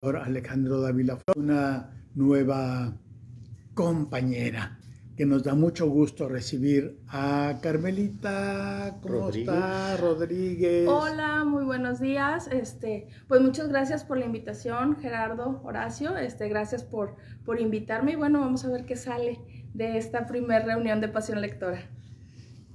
Alejandro Dávila, una nueva compañera que nos da mucho gusto recibir a Carmelita. ¿Cómo Rodríguez. está? Rodríguez. Hola, muy buenos días. Pues muchas gracias por la invitación, Gerardo, Horacio. Gracias por invitarme y bueno, vamos a ver qué sale de esta primera reunión de Pasión Lectora.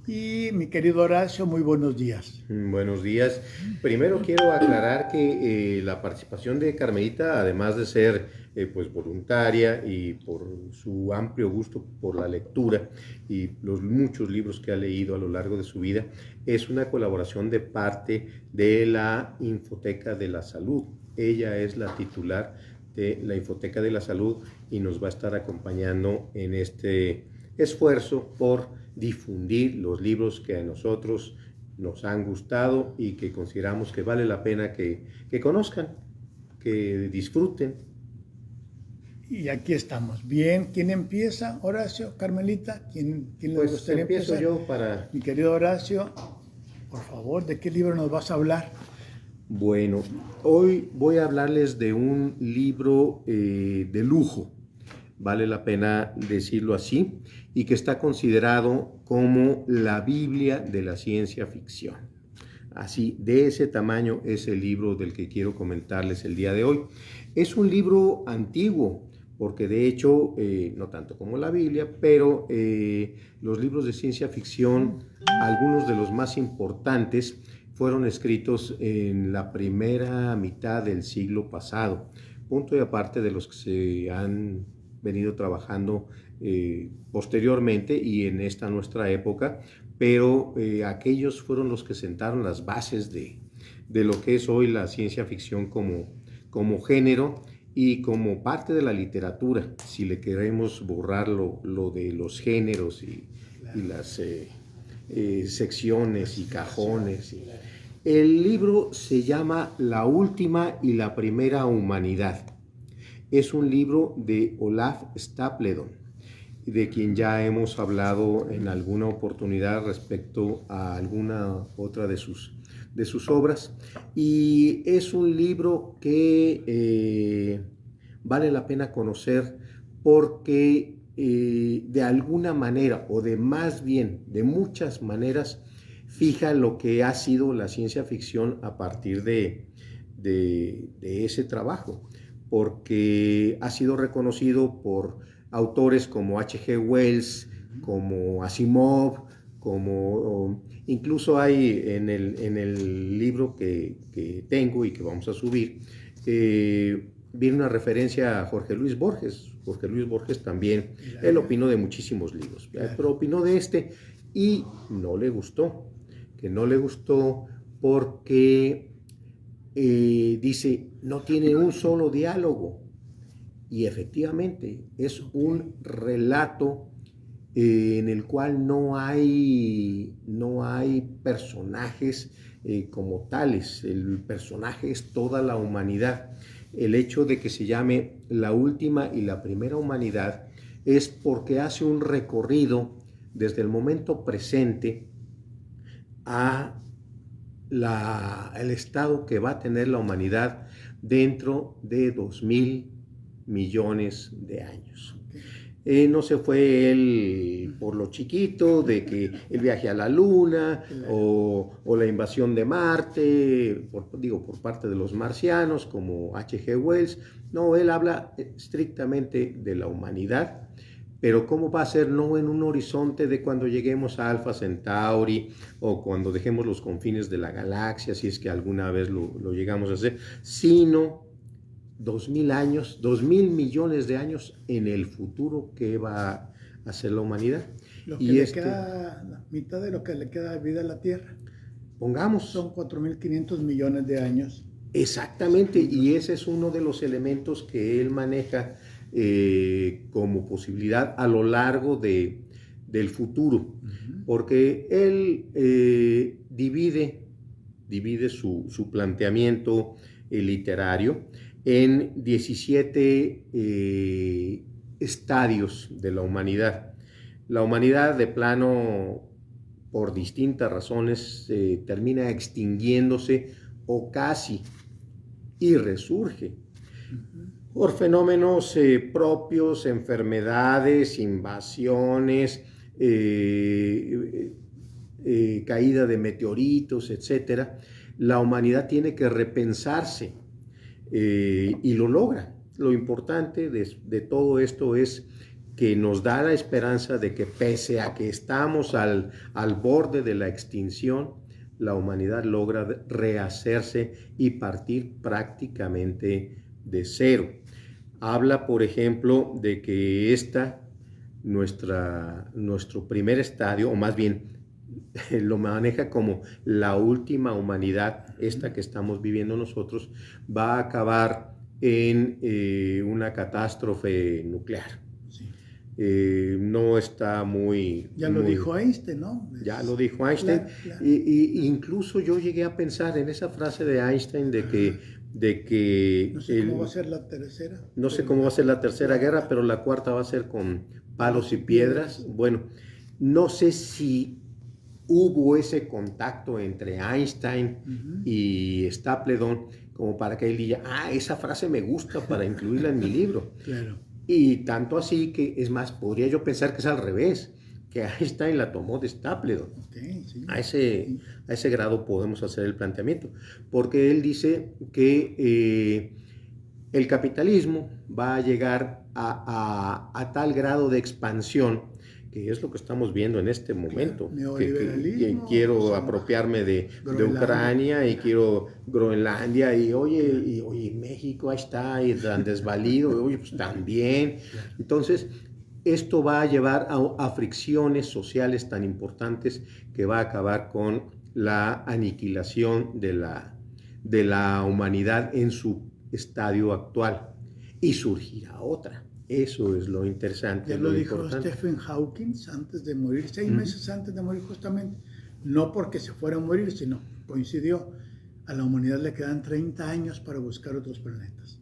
Y mi querido Horacio, muy buenos días. Buenos días. Primero quiero aclarar que la participación de Carmelita, además de ser pues voluntaria y por su amplio gusto por la lectura y los muchos libros que ha leído a lo largo de su vida, es una colaboración de parte de la Infoteca de la Salud. Ella es la titular de la Infoteca de la Salud y nos va a estar acompañando en este esfuerzo por difundir los libros que a nosotros nos han gustado y que consideramos que vale la pena que conozcan, que disfruten. Y aquí estamos. Bien, ¿quién empieza? Horacio, Carmelita, ¿quién le Pues gustaría empiezo empezar? yo para... Mi querido Horacio, por favor, ¿de qué libro nos vas a hablar? Bueno, hoy voy a hablarles de un libro de lujo, vale la pena decirlo así, y que está considerado como la Biblia de la ciencia ficción. Así, de ese tamaño es el libro del que quiero comentarles el día de hoy. Es un libro antiguo, porque de hecho, no tanto como la Biblia, pero los libros de ciencia ficción, algunos de los más importantes, fueron escritos en la primera mitad del siglo pasado, punto y aparte de los que se han venido trabajando posteriormente y en esta nuestra época, pero aquellos fueron los que sentaron las bases de lo que es hoy la ciencia ficción como género y como parte de la literatura, si le queremos borrar lo de los géneros y las secciones y cajones. El libro se llama La última y la primera humanidad. Es un libro de Olaf Stapledon, de quien ya hemos hablado en alguna oportunidad respecto a alguna otra de sus obras. Y es un libro que vale la pena conocer porque de alguna manera, o de más bien de muchas maneras, fija lo que ha sido la ciencia ficción a partir de ese trabajo, porque ha sido reconocido por autores como H.G. Wells, como Asimov, como incluso hay en el libro que tengo y que vamos a subir, viene una referencia a Jorge Luis Borges. Jorge Luis Borges también, él opinó de muchísimos libros, pero opinó de este y no le gustó, porque dice, no tiene un solo diálogo. Y efectivamente es un relato en el cual no hay personajes como tales. El personaje es toda la humanidad. El hecho de que se llame La última y la primera humanidad es porque hace un recorrido desde el momento presente a el estado que va a tener la humanidad dentro de 2000 millones de años. No se fue él por lo chiquito de que el viaje a la luna o la invasión de Marte, por parte de los marcianos como H.G. Wells. No, él habla estrictamente de la humanidad, pero cómo va a ser no en un horizonte de cuando lleguemos a Alpha Centauri o cuando dejemos los confines de la galaxia, si es que alguna vez lo llegamos a hacer, sino 2000 años, 2000 millones de años en el futuro que va a ser la humanidad. Lo que le queda, la mitad de lo que le queda de vida a la Tierra. Pongamos. Son 4.500 millones de años. Exactamente, y ese es uno de los elementos que él maneja como posibilidad a lo largo del futuro, porque él divide su planteamiento literario en 17 estadios de la humanidad. La humanidad de plano, por distintas razones, termina extinguiéndose o casi, y resurge. por fenómenos propios, enfermedades, invasiones, caída de meteoritos, etcétera. La humanidad tiene que repensarse y lo logra. Lo importante de todo esto es que nos da la esperanza de que pese a que estamos al borde de la extinción, la humanidad logra rehacerse y partir prácticamente de cero. Habla, por ejemplo, de que nuestro primer estadio, o más bien lo maneja como la última humanidad, esta que estamos viviendo nosotros, va a acabar en una catástrofe nuclear. Sí. No está muy... Ya lo dijo Einstein, ¿no? Ya lo dijo Einstein. Claro. Incluso yo llegué a pensar en esa frase de Einstein de que no sé cómo va a ser la tercera. No sé cómo va a ser la tercera guerra, pero la cuarta va a ser con palos y piedras. Bueno, no sé si hubo ese contacto entre Einstein y Stapledon como para que él diga, esa frase me gusta para incluirla en mi libro. Claro. Y tanto así que, es más, podría yo pensar que es al revés, que Einstein la tomó de Stapledon. Okay, sí. A ese grado podemos hacer el planteamiento, porque él dice que el capitalismo va a llegar a tal grado de expansión, que es lo que estamos viendo en este momento. Que quiero apropiarme de Ucrania y quiero Groenlandia y oye, México, ahí está, y tan desvalido, oye, pues también. Entonces, esto va a llevar a fricciones sociales tan importantes que va a acabar con la aniquilación de la humanidad en su estadio actual y surgirá otra. Eso es lo interesante. Ya lo dijo importante. Stephen Hawking antes de morir, 6 meses antes de morir justamente. No porque se fuera a morir, sino coincidió. A la humanidad le quedan 30 años para buscar otros planetas.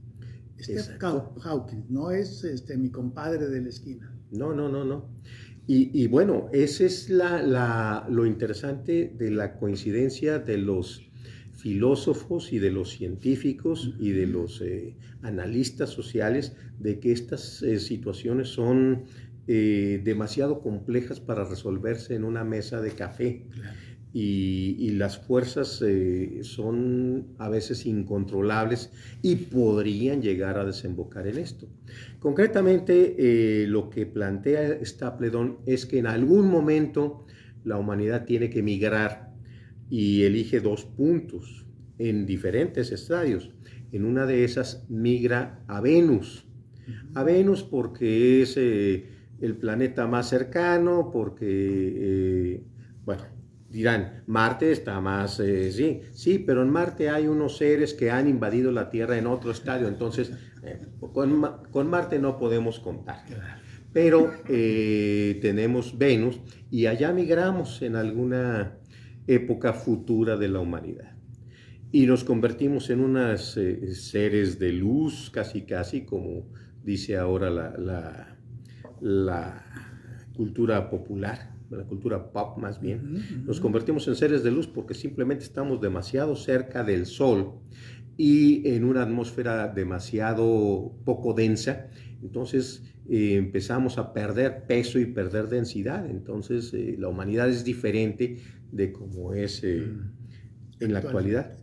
Stephen Hawking, no es mi compadre de la esquina. No. Y bueno, ese es lo interesante de la coincidencia de los filósofos y de los científicos y de los analistas sociales, de que estas situaciones son demasiado complejas para resolverse en una mesa de café. Claro. Y las fuerzas son a veces incontrolables y podrían llegar a desembocar en esto. Concretamente, lo que plantea Stapledon es que en algún momento la humanidad tiene que migrar y elige 2 puntos en diferentes estadios. En una de esas migra a Venus. A Venus porque es el planeta más cercano, porque, dirán, Marte está más, sí, pero en Marte hay unos seres que han invadido la Tierra en otro estadio, entonces con Marte no podemos contar. Pero tenemos Venus y allá migramos en alguna época futura de la humanidad. Y nos convertimos en unos seres de luz, casi como dice ahora la cultura popular. La cultura pop más bien, nos convertimos en seres de luz porque simplemente estamos demasiado cerca del Sol y en una atmósfera demasiado poco densa, entonces empezamos a perder peso y perder densidad, entonces la humanidad es diferente de como es en la actualidad.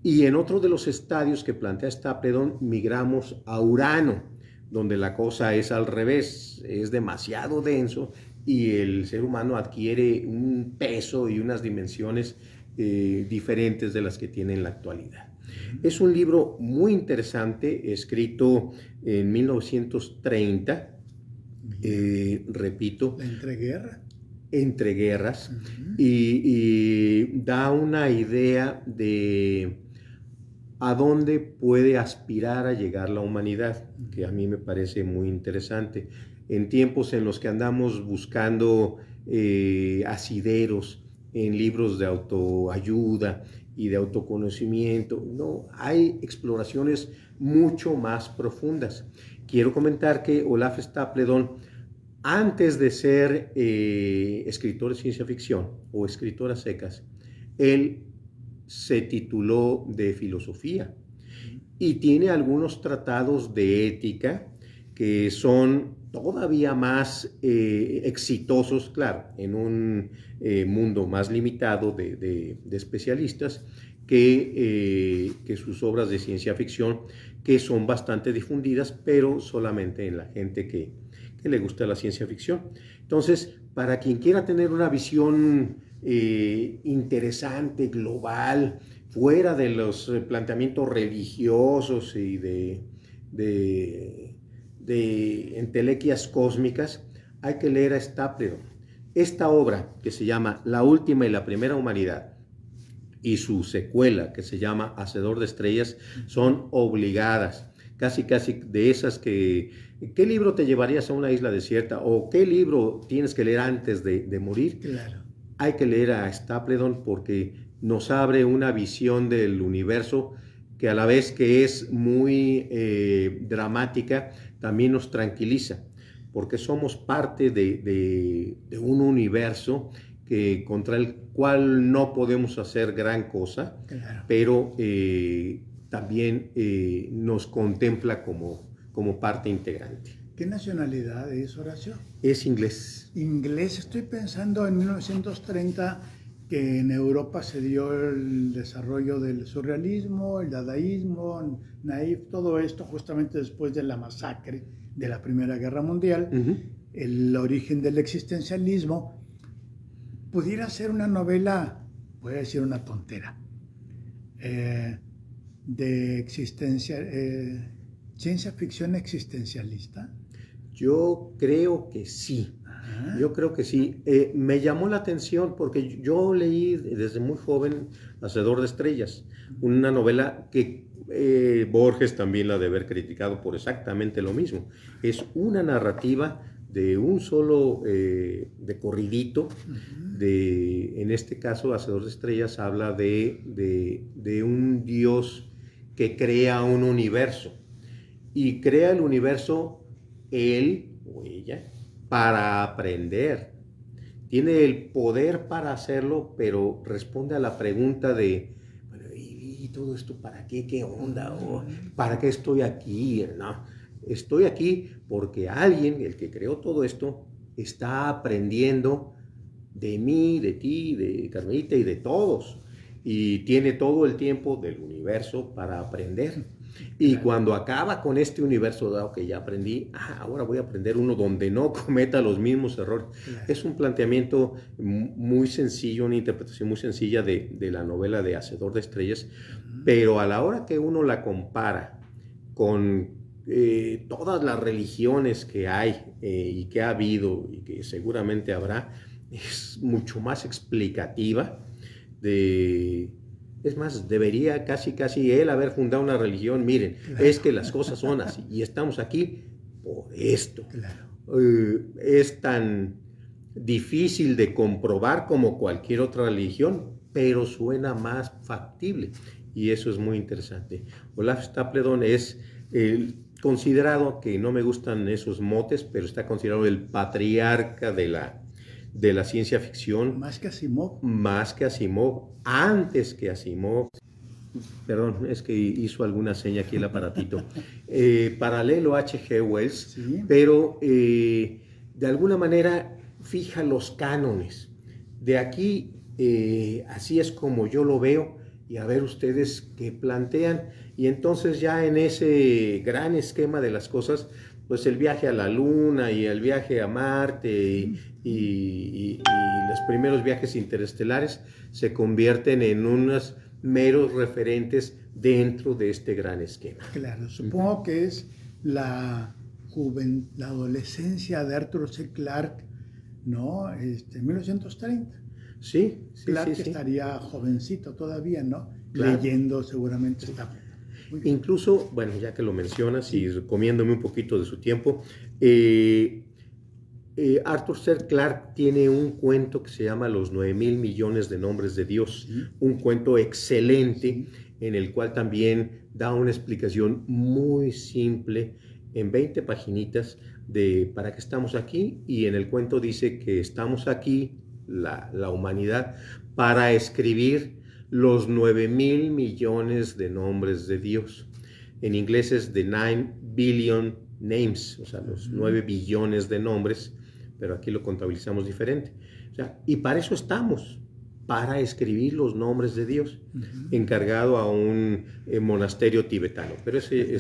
Y en otro de los estadios que plantea Stapledon, migramos a Urano, donde la cosa es al revés, es demasiado denso y el ser humano adquiere un peso y unas dimensiones diferentes de las que tiene en la actualidad. Es un libro muy interesante, escrito en 1930, repito. ¿La entreguerra? Entre guerras, y da una idea de a dónde puede aspirar a llegar la humanidad, que a mí me parece muy interesante. En tiempos en los que andamos buscando asideros en libros de autoayuda y de autoconocimiento, no, hay exploraciones mucho más profundas. Quiero comentar que Olaf Stapledon, antes de ser escritor de ciencia ficción o escritor a secas, él se tituló de filosofía y tiene algunos tratados de ética que son todavía más exitosos, claro, en un mundo más limitado de especialistas que sus obras de ciencia ficción, que son bastante difundidas, pero solamente en la gente que le gusta la ciencia ficción. Entonces, para quien quiera tener una visión interesante, global, fuera de los planteamientos religiosos y de entelequias cósmicas, hay que leer a Stapledon. Esta obra, que se llama La última y la primera humanidad, y su secuela, que se llama Hacedor de estrellas, son obligadas. Casi de esas que... ¿Qué libro te llevarías a una isla desierta? ¿O qué libro tienes que leer antes de morir? Claro. Hay que leer a Stapledon porque nos abre una visión del universo que a la vez que es muy dramática, también nos tranquiliza, porque somos parte de un universo contra el cual no podemos hacer gran cosa, Claro. pero también nos contempla como parte integrante. ¿Qué nacionalidad es, Horacio? Es inglés. Inglés. Estoy pensando en 1930 que en Europa se dio el desarrollo del surrealismo, el dadaísmo, naif, todo esto justamente después de la masacre de la Primera Guerra Mundial, el origen del existencialismo. Pudiera ser una novela, voy a decir una tontera, de ciencia ficción existencialista. Yo creo que sí. Yo creo que sí. Me llamó la atención porque yo leí desde muy joven Hacedor de estrellas, una novela que Borges también la de haber criticado por exactamente lo mismo. Es una narrativa de un solo, de corridito, en este caso Hacedor de estrellas habla de un Dios que crea un universo y crea el universo él o ella para aprender. Tiene el poder para hacerlo, pero responde a la pregunta de, bueno, ¿y todo esto para qué? ¿Qué onda? ¿O para qué estoy aquí? No, estoy aquí porque alguien, el que creó todo esto, está aprendiendo de mí, de ti, de Carmelita y de todos. Y tiene todo el tiempo del universo para aprender. Y claro, cuando acaba con este universo dado que ya aprendí, ahora voy a aprender uno donde no cometa los mismos errores. Claro. Es un planteamiento muy sencillo, una interpretación muy sencilla de la novela de Hacedor de estrellas, pero a la hora que uno la compara con todas las religiones que hay y que ha habido y que seguramente habrá, es mucho más explicativa Es más, debería casi él haber fundado una religión. Miren, claro, es que las cosas son así y estamos aquí por esto. Claro. Es tan difícil de comprobar como cualquier otra religión, pero suena más factible y eso es muy interesante. Olaf Stapledon es considerado, que no me gustan esos motes, pero está considerado el patriarca de la ciencia ficción. Más que Asimov. Más que Asimov, antes que Asimov. Perdón, es que hizo alguna seña aquí el aparatito. Paralelo a H.G. Wells, sí, pero de alguna manera fija los cánones. De aquí, así es como yo lo veo, y a ver ustedes qué plantean. Y entonces ya en ese gran esquema de las cosas, pues el viaje a la Luna y el viaje a Marte y los primeros viajes interestelares se convierten en unos meros referentes dentro de este gran esquema. Claro, supongo que es la adolescencia de Arthur C. Clarke, ¿no? En 1930. Sí. Clarke sí. estaría jovencito todavía, ¿no? Claro. Leyendo seguramente esta. Incluso, bueno, ya que lo mencionas y recomiéndome un poquito de su tiempo, Arthur C. Clarke tiene un cuento que se llama Los 9,000 millones de nombres de Dios, un cuento excelente en el cual también da una explicación muy simple en 20 paginitas de para qué estamos aquí, y en el cuento dice que estamos aquí, la humanidad, para escribir los 9,000 millones de nombres de Dios. En inglés es The 9 Billion Names, o sea, los 9 billones de nombres, pero aquí lo contabilizamos diferente. O sea, y para eso estamos, para escribir los nombres de Dios, encargado a un monasterio tibetano. Pero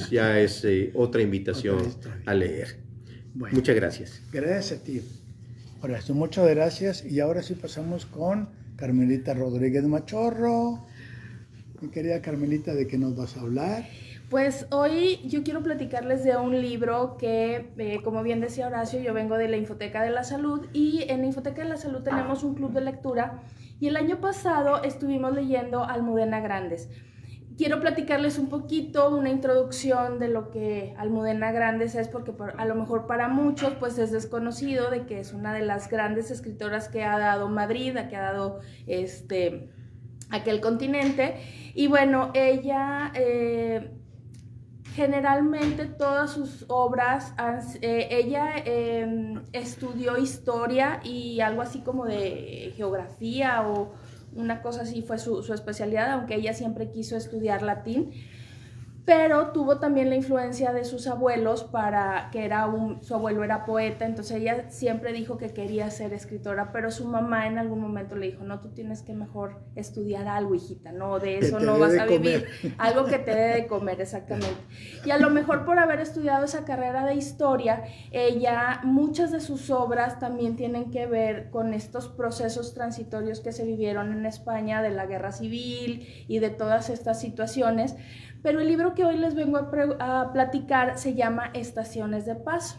ya es otra invitación a leer. Bueno, muchas gracias. Gracias a ti. Horacio, muchas gracias. Y ahora sí pasamos con Carmelita Rodríguez Machorro. Mi querida Carmelita, ¿de qué nos vas a hablar? Pues hoy yo quiero platicarles de un libro que, como bien decía Horacio, yo vengo de la Infoteca de la Salud, y en la Infoteca de la Salud tenemos un club de lectura, y el año pasado estuvimos leyendo Almudena Grandes. Quiero platicarles un poquito, una introducción de lo que Almudena Grandes es, porque a lo mejor para muchos pues es desconocido de que es una de las grandes escritoras que ha dado Madrid, que ha dado aquel continente. Y bueno, ella generalmente todas sus obras, ella estudió historia y algo así como de geografía o una cosa así fue su especialidad, aunque ella siempre quiso estudiar latín, pero tuvo también la influencia de sus abuelos, su abuelo era poeta, entonces ella siempre dijo que quería ser escritora, pero su mamá en algún momento le dijo, no, tú tienes que mejor estudiar algo, hijita, no, de eso no vas a vivir, algo que te dé de comer, exactamente. Y a lo mejor por haber estudiado esa carrera de historia, muchas de sus obras también tienen que ver con estos procesos transitorios que se vivieron en España, de la guerra civil y de todas estas situaciones. Pero el libro que hoy les vengo a platicar se llama Estaciones de Paso.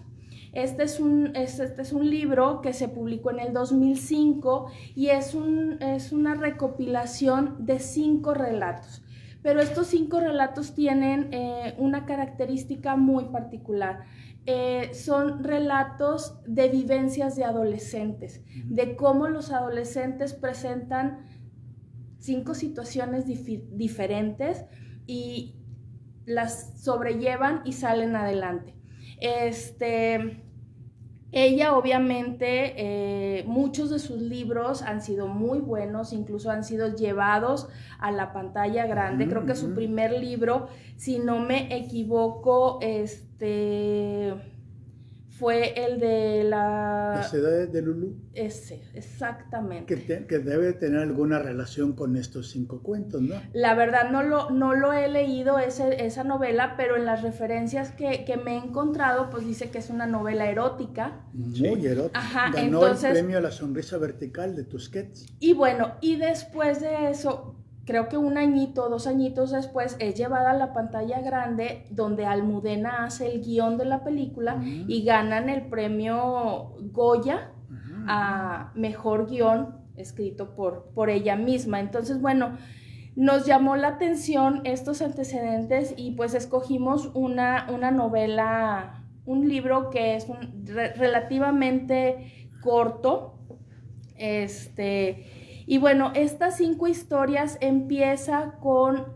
Este es un libro que se publicó en el 2005 y es una recopilación de 5 relatos. Pero estos 5 relatos tienen una característica muy particular. Son relatos de vivencias de adolescentes, de cómo los adolescentes presentan 5 situaciones diferentes y las sobrellevan y salen adelante. Ella obviamente, muchos de sus libros han sido muy buenos, incluso han sido llevados a la pantalla grande. Creo que su primer libro, si no me equivoco, fue el de Las edades de Lulú. Ese, exactamente. Que debe tener alguna relación con estos 5 cuentos, ¿no? La verdad no lo he leído esa novela, pero en las referencias que me he encontrado, pues dice que es una novela erótica. Muy erótica. Ajá, ganó entonces, el premio a la sonrisa vertical de Tusquets. Y bueno, y después de eso, creo que 1 añito, 2 añitos después, es llevada a la pantalla grande, donde Almudena hace el guión de la película y ganan el premio Goya a mejor guión escrito por ella misma. Entonces, bueno, nos llamó la atención estos antecedentes y pues escogimos una novela, un libro que es relativamente corto, y bueno, estas 5 historias empieza con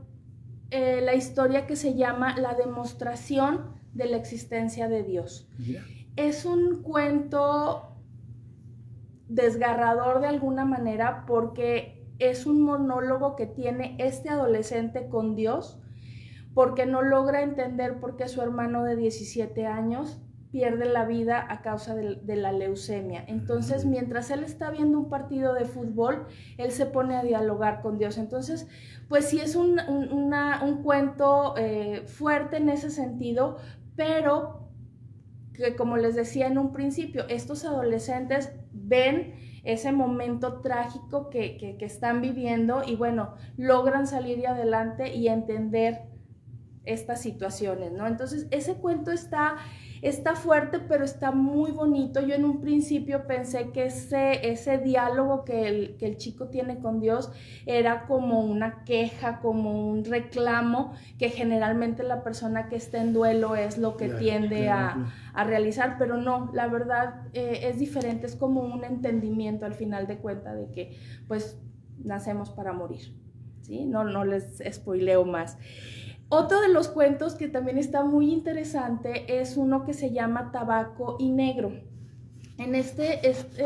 la historia que se llama La demostración de la existencia de Dios. Mira. Es un cuento desgarrador de alguna manera porque es un monólogo que tiene este adolescente con Dios, porque no logra entender por qué su hermano de 17 años pierde la vida a causa de la leucemia. Entonces, mientras él está viendo un partido de fútbol, él se pone a dialogar con Dios. Entonces, pues sí es un cuento fuerte en ese sentido, pero que, como les decía en un principio, estos adolescentes ven ese momento trágico que están viviendo y bueno, logran salir adelante y entender estas situaciones, ¿no? Entonces, ese cuento está fuerte, pero está muy bonito. Yo en un principio pensé que ese diálogo que el chico tiene con Dios era como una queja, como un reclamo, que generalmente la persona que está en duelo es lo que tiende a realizar, pero no, la verdad es diferente, es como un entendimiento al final de cuentas de que pues nacemos para morir, ¿sí? No les spoileo más. Otro de los cuentos que también está muy interesante es uno que se llama Tabaco y Negro. En este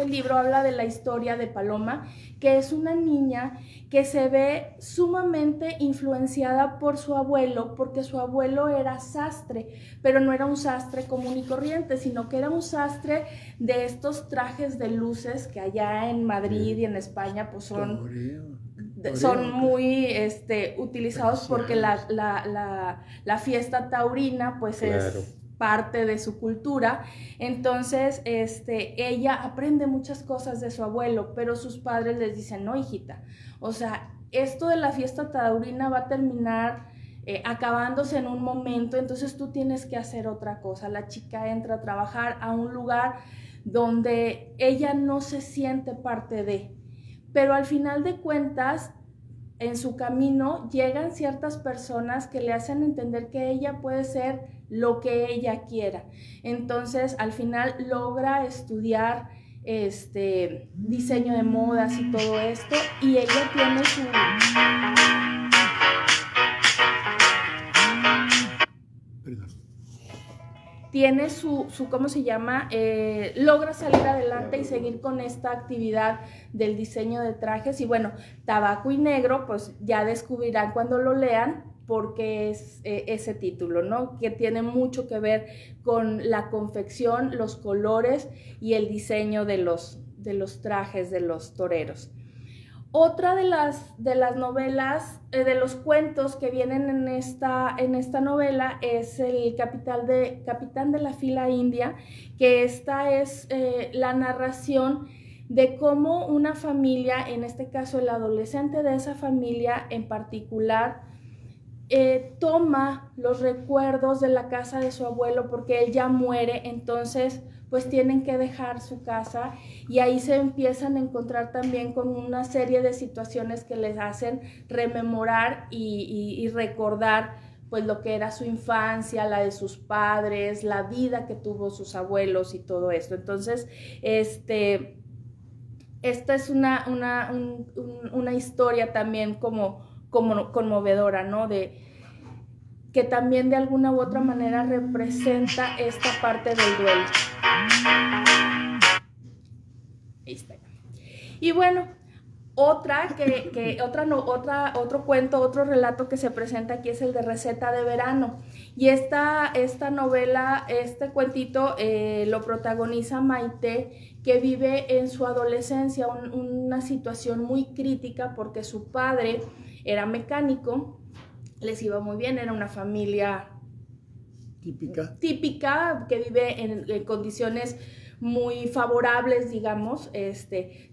libro habla de la historia de Paloma, que es una niña que se ve sumamente influenciada por su abuelo, porque su abuelo era sastre, pero no era un sastre común y corriente, sino que era un sastre de estos trajes de luces que allá en Madrid y en España pues son muy utilizados porque la fiesta taurina pues es parte de su cultura. Entonces ella aprende muchas cosas de su abuelo, pero sus padres les dicen, no, hijita, o sea, esto de la fiesta taurina va a terminar acabándose en un momento, entonces tú tienes que hacer otra cosa. La chica entra a trabajar a un lugar donde ella no se siente parte de, pero al final de cuentas en su camino llegan ciertas personas que le hacen entender que ella puede ser lo que ella quiera. Entonces, al final logra estudiar diseño de modas y todo esto, y ella tiene su... Tiene su ¿cómo se llama? Logra salir adelante y seguir con esta actividad del diseño de trajes. Y bueno, Tabaco y Negro, pues ya descubrirán cuando lo lean porque es ese título, ¿no? Que tiene mucho que ver con la confección, los colores y el diseño de los trajes de los toreros. Otra de las novelas, de los cuentos que vienen en esta novela es el Capitán de la Fila India, que esta es la narración de cómo una familia, en este caso el adolescente de esa familia en particular, toma los recuerdos de la casa de su abuelo porque él ya muere, entonces pues tienen que dejar su casa, y ahí se empiezan a encontrar también con una serie de situaciones que les hacen rememorar y recordar pues lo que era su infancia, la de sus padres, la vida que tuvo sus abuelos y todo esto. Entonces, esta es una historia también como conmovedora, ¿no? Que también de alguna u otra manera representa esta parte del duelo. Ahí está. Y bueno, otro cuento, otro relato que se presenta aquí es el de Receta de Verano. Y esta novela, este cuentito lo protagoniza Maite, que vive en su adolescencia una situación muy crítica porque su padre era mecánico, les iba muy bien, era una familia típica que vive en condiciones muy favorables, digamos.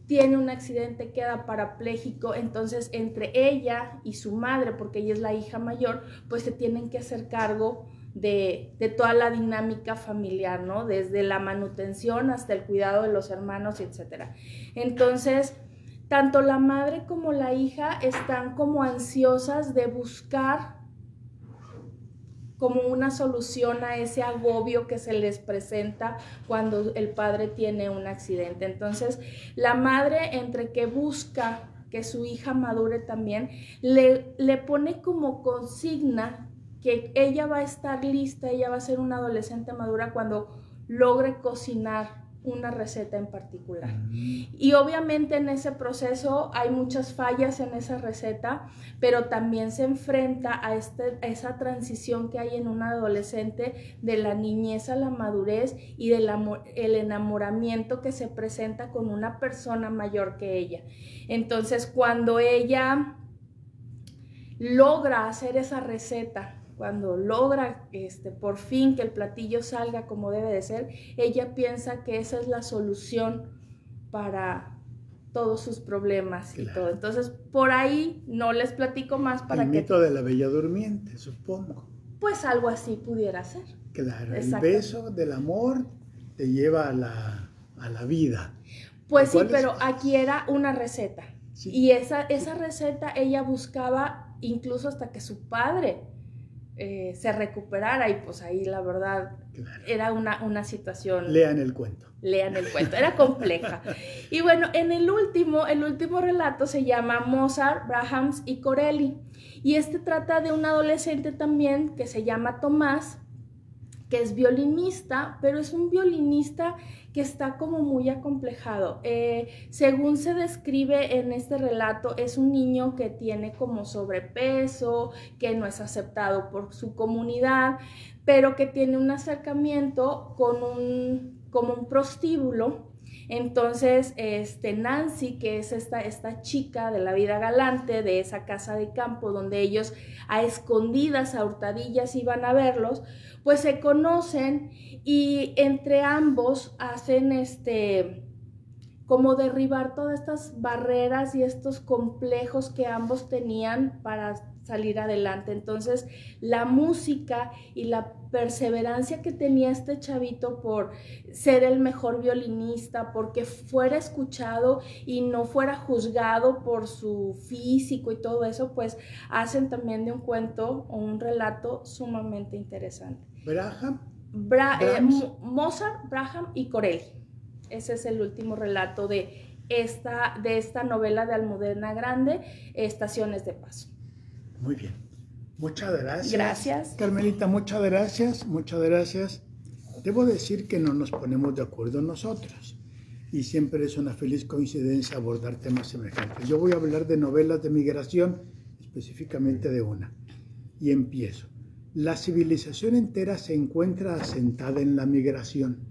Tiene un accidente, queda parapléjico, entonces entre ella y su madre, porque ella es la hija mayor, pues se tienen que hacer cargo de toda la dinámica familiar, ¿no? Desde la manutención hasta el cuidado de los hermanos, etc. Entonces, tanto la madre como la hija están como ansiosas de buscar como una solución a ese agobio que se les presenta cuando el padre tiene un accidente. Entonces, la madre, entre que busca que su hija madure también, le pone como consigna que ella va a estar lista, ella va a ser una adolescente madura cuando logre cocinar una receta en particular. Y obviamente en ese proceso hay muchas fallas en esa receta, pero también se enfrenta a esa transición que hay en un adolescente de la niñez a la madurez y del el enamoramiento que se presenta con una persona mayor que ella. Entonces, cuando ella logra hacer esa receta, cuando logra por fin que el platillo salga como debe de ser, ella piensa que esa es la solución para todos sus problemas. Claro. Y todo. Entonces, por ahí no les platico más para que... El mito de la Bella Durmiente, supongo. Pues algo así pudiera ser. Claro, el beso del amor te lleva a la vida. Pues sí, pero aquí era una receta. Sí. Y esa receta ella buscaba incluso hasta que su padre se recuperara, y pues ahí la verdad, claro, era una situación... Lean el cuento, era compleja. Y bueno, en el último relato se llama Mozart, Brahms y Corelli, y trata de un adolescente también que se llama Tomás, que es violinista, pero es un violinista que está como muy acomplejado. Según se describe en este relato, es un niño que tiene como sobrepeso, que no es aceptado por su comunidad, pero que tiene un acercamiento como un prostíbulo. Entonces, Nancy, que es esta chica de la vida galante, de esa casa de campo donde ellos a escondidas, a hurtadillas iban a verlos, pues se conocen y entre ambos hacen como derribar todas estas barreras y estos complejos que ambos tenían para salir adelante. Entonces, la música y la perseverancia que tenía este chavito por ser el mejor violinista, porque fuera escuchado y no fuera juzgado por su físico y todo eso, pues hacen también de un cuento o un relato sumamente interesante. Mozart, Braham y Corelli. Ese es el último relato de esta novela de Almudena Grandes, Estaciones de Paso. Muy bien. Muchas gracias. Gracias. Carmelita, muchas gracias. Muchas gracias. Debo decir que no nos ponemos de acuerdo nosotros. Y siempre es una feliz coincidencia abordar temas semejantes. Yo voy a hablar de novelas de migración, específicamente de una. Y empiezo. La civilización entera se encuentra asentada en la migración.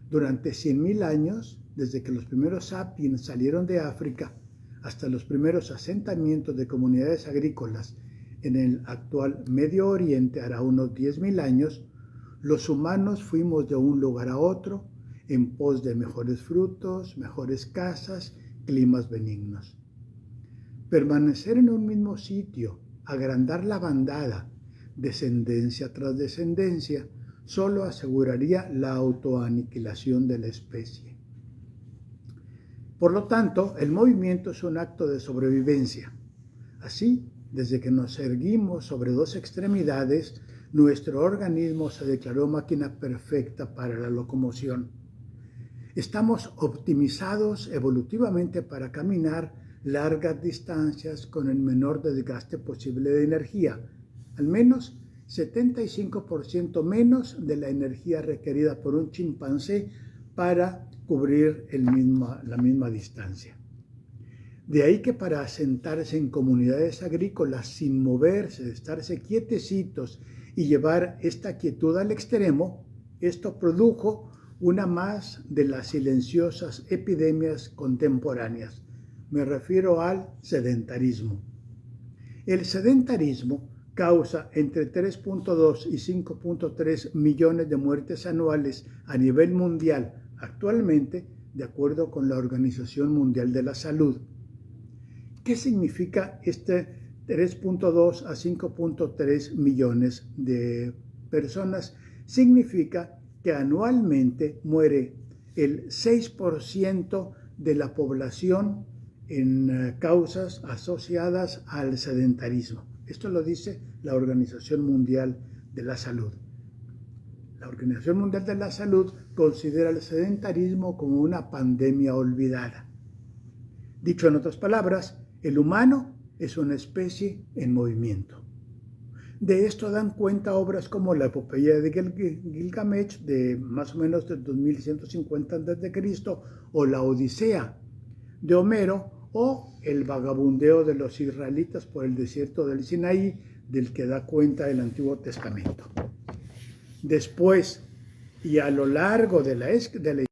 Durante 100.000 años, desde que los primeros sapiens salieron de África hasta los primeros asentamientos de comunidades agrícolas en el actual Medio Oriente, hará unos 10.000 años, los humanos fuimos de un lugar a otro en pos de mejores frutos, mejores casas, climas benignos. Permanecer en un mismo sitio, agrandar la bandada, descendencia tras descendencia, solo aseguraría la autoaniquilación de la especie. Por lo tanto, el movimiento es un acto de sobrevivencia. Así, desde que nos erguimos sobre dos extremidades, nuestro organismo se declaró máquina perfecta para la locomoción. Estamos optimizados evolutivamente para caminar largas distancias con el menor desgaste posible de energía, al menos 75% menos de la energía requerida por un chimpancé para cubrir la misma distancia. De ahí que para asentarse en comunidades agrícolas sin moverse, estarse quietecitos y llevar esta quietud al extremo, esto produjo una más de las silenciosas epidemias contemporáneas. Me refiero al sedentarismo. El sedentarismo causa entre 3.2 y 5.3 millones de muertes anuales a nivel mundial actualmente, de acuerdo con la Organización Mundial de la Salud. ¿Qué significa este 3.2 a 5.3 millones de personas? Significa que anualmente muere el 6% de la población en causas asociadas al sedentarismo. Esto lo dice la Organización Mundial de la Salud. La Organización Mundial de la Salud considera el sedentarismo como una pandemia olvidada. Dicho en otras palabras, el humano es una especie en movimiento. De esto dan cuenta obras como la epopeya de Gilgamesh, de más o menos de 2150 a.C., o la Odisea de Homero, o el vagabundeo de los israelitas por el desierto del Sinaí, del que da cuenta el Antiguo Testamento. Después, y a lo largo de la